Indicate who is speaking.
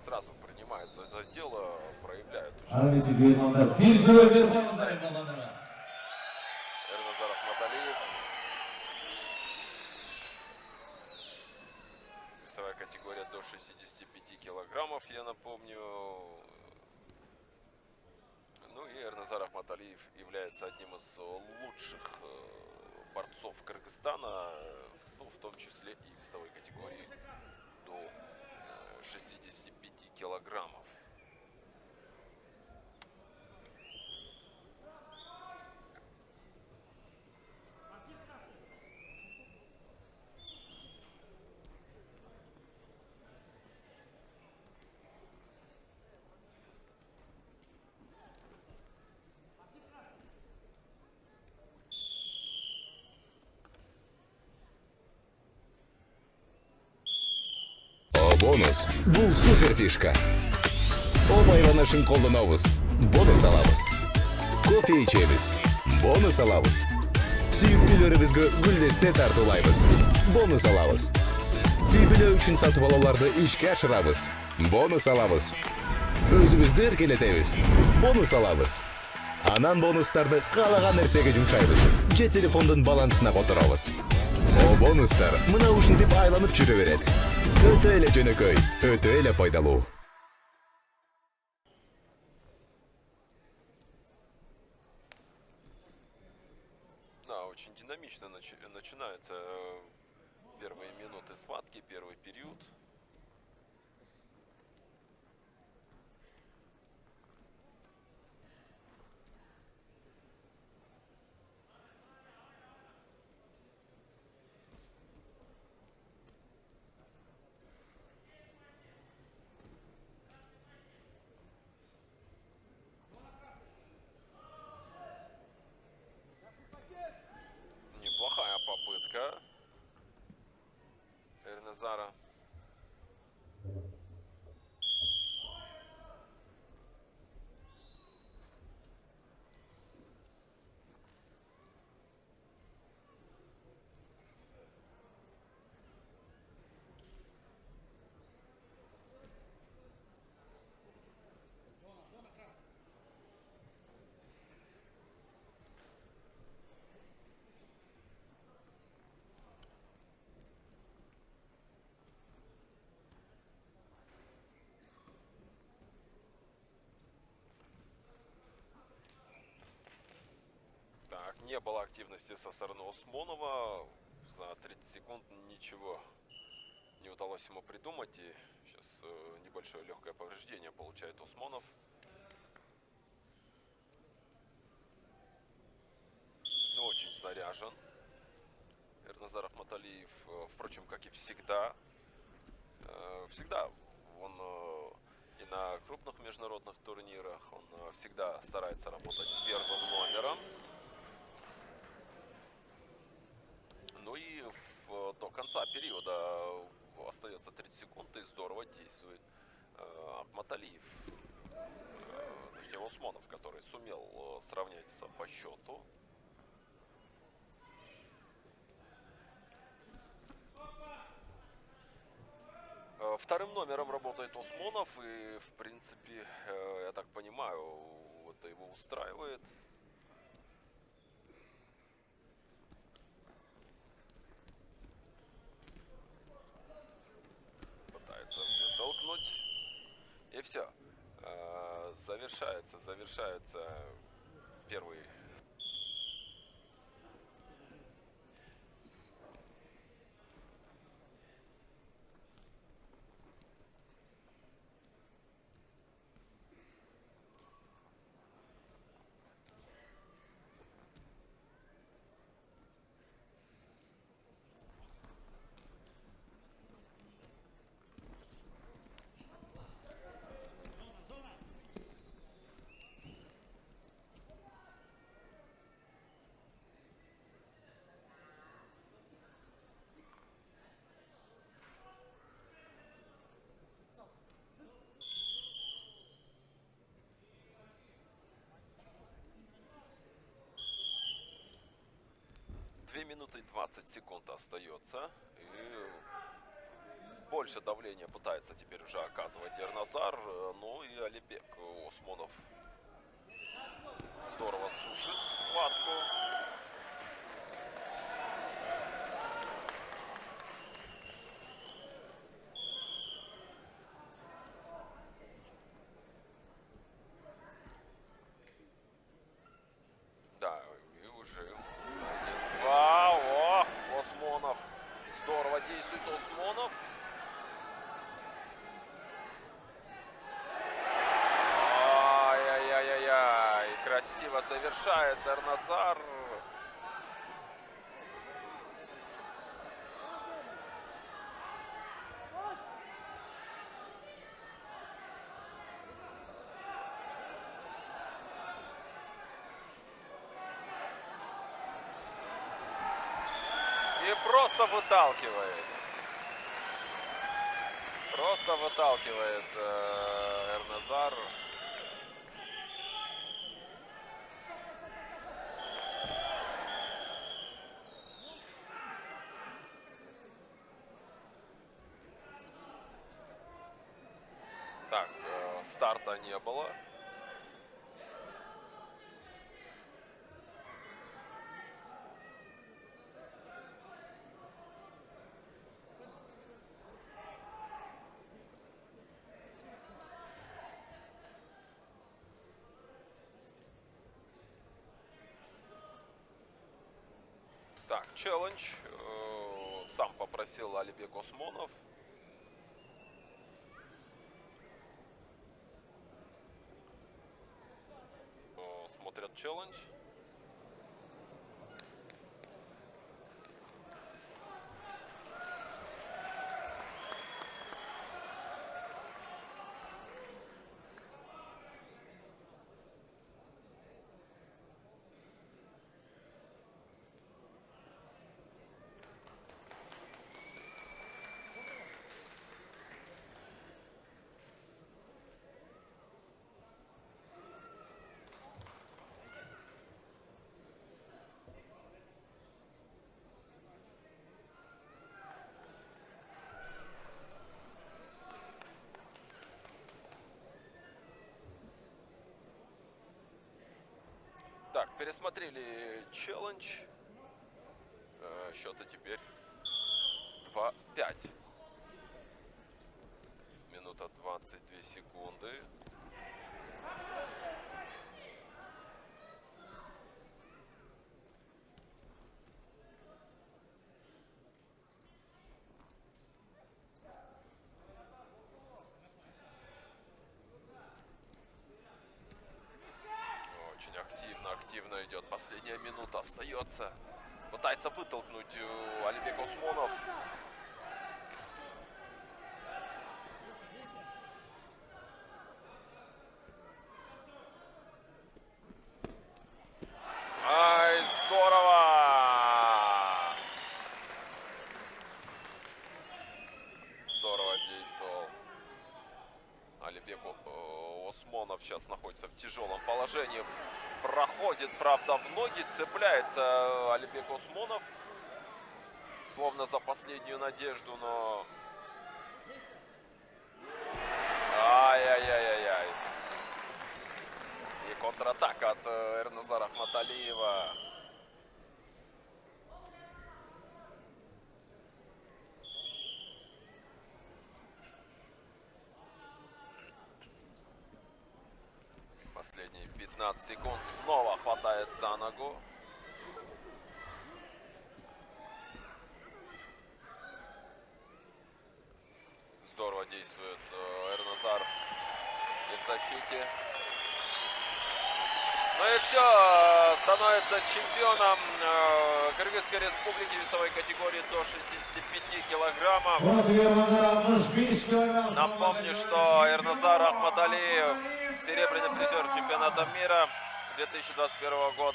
Speaker 1: сразу принимается за дело, проявляет
Speaker 2: Армейский
Speaker 1: очень...
Speaker 2: геймандар. Биржевой Верховный
Speaker 1: Эрназар Ахматалиев. Весовая категория до 65 килограммов, я напомню. Ну и Эрназар Ахматалиев является одним из лучших борцов Кыргызстана, ну, в том числе и весовой категории до 65 килограммов.
Speaker 3: Бонус. Бул супер фишка. О байванашын колдонобуз. Бонус алабыз. Кофе ичебиз. Бонус алабыз. Сүйүктүүлөрүбүзгө гүлдесте тартуулайбыз. Бонус алабыз. Үй бүлө үчүн сатып алууларды ишке ашырабыз. Бонус алабыз. Өзүбүздү эркелетебиз. Бонус алабыз. Анан бонустарды каалаган нерсеге жумшайбыз. Же телефондун балансына которобуз. О бонустар мына ушинтип айланып жүрө берет. Өтө эле жөнөкөй, өтө эле пайдалуу.
Speaker 1: Да, очень динамично начинаются первые минуты схватки, первый период. Неплохая попытка Эрназара. Так, не было активности со стороны Осмонова. За 30 секунд ничего не удалось ему придумать. И сейчас небольшое легкое повреждение получает Осмонов. Очень заряжен Эрназар Ахматалиев. Впрочем, как и всегда. Всегда он и на крупных международных турнирах он всегда старается работать первым номером. Ну и до конца периода остается 30 секунд, и здорово действует Ахматалиев. Точнее, Осмонов, который сумел сравняться по счету. Вторым номером работает Осмонов, и, в принципе, я так понимаю, это его устраивает. Пытается толкнуть. И все. Завершается первый. Минуты 20 секунд остается. И больше давления пытается теперь уже оказывать Эрназар. Ну и Алибек Осмонов здорово сушит схватку. Да, и уже 1-2. Ох, Осмонов. Здорово действует Осмонов. Ай-яй-яй-яй. Красиво завершает Эрназар. И просто выталкивает. Просто выталкивает Эрназар. Так, старта не было. Так, челлендж. Сам попросил Алибек Осмонов. Смотрят челлендж. Так, пересмотрели челлендж. Счета теперь 2-5. Минута 22 секунды. Очень активно идет. Последняя минута остается. Пытается вытолкнуть Алибек Осмонов. Ай, здорово! Здорово действовал Алибек Осмонов. Сейчас находится в тяжелом положении. Проходит, правда, в ноги. Цепляется Алибек Осмонов. Словно за последнюю надежду, но... Ай-яй-яй-яй-яй. И контратака от Эрназара Ахматалиева. Последние 15 секунд. Снова хватает за ногу. Здорово действует Эрназар и в защите. Ну и все, становится чемпионом Кыргызской Республики весовой категории до 65 килограммов. Напомню, что Эрназар Ахматалиев серебряный призер чемпионата мира 2021 года.